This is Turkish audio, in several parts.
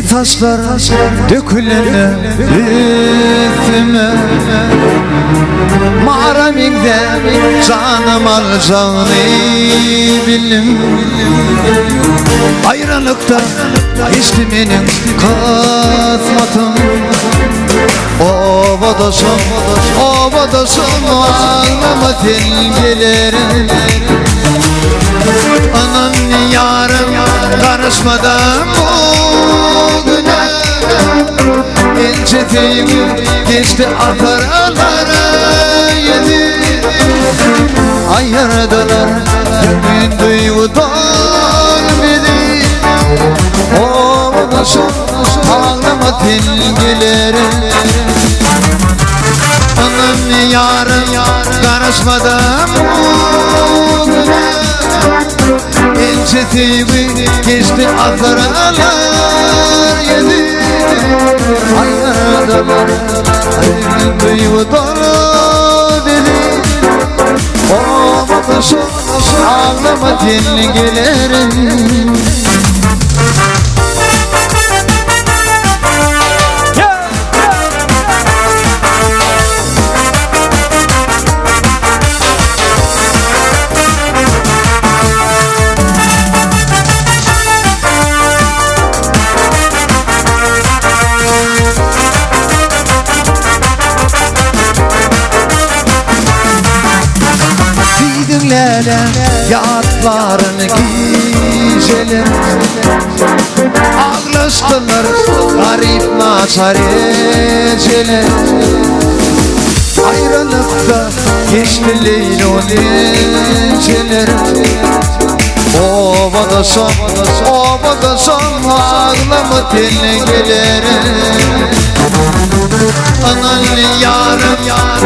taşlar dökülene üstüme, mağaramingde canım alacağını bildim. Ayrılıkta geçti benim kasmatım. Ovadasın ağlama dengelerim. Anam yarım karışmadan bugüne, ince teyim geçti ataralara yedi. Ayardalar gün duygudan beni. Ovadasın ağlama dengelerim. Anam yarım karışmadan bugüne, ince teybi geçti ataralar yedi. Ayardalar ayrı duygudan beni. Ovadasın ağlama dengelerim. Yatlarını giyceler, ağlaştılar garip nazar eceler. Ayrılıkta geçti Leylo geceler. Ovadasın ağlama dengelerim. Anan yarım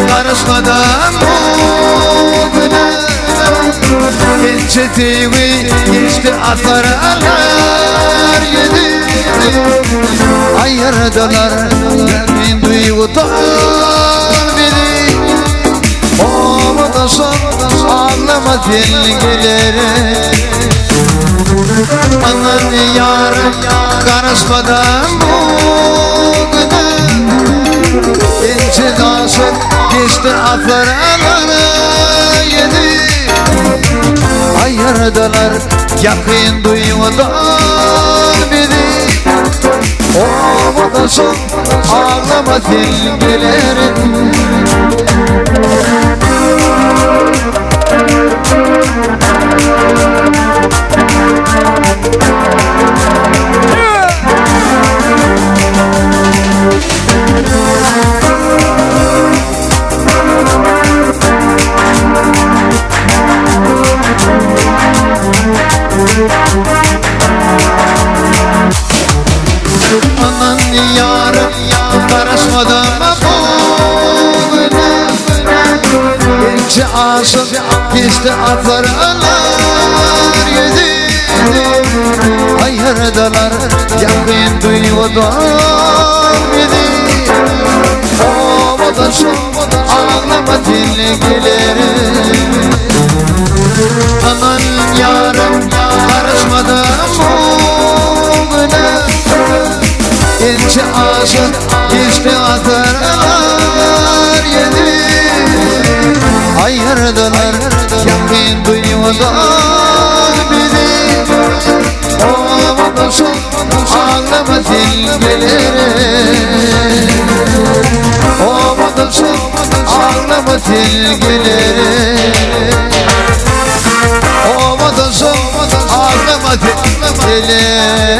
karışmadan bugüne, ince teybi geçti ataralar yedi. Ayardalar gün duygudan beni. Ovadasın ağlama dengelerim. Anan yarım karışmadan bugüne, ince dansın geçti ataralar yedi. Ayardalar yakın duymadan beni. Ovadasın ağlama dengelerim. Anan yarım karışmadan bugüne, ince aşık geçti ataralar yedi. Ayardalar yakın duygudan beni. Ovadasın ağlama dengelerim. Anan yarım karışmadan bugüne, ince aşık geçti ataralar yedi. Ayardalar yakın duymadan beni. Ovadasın ağlama dengelerim. Ovadasın ağlama dengelerim. Ovadasın ağlama dengelerim.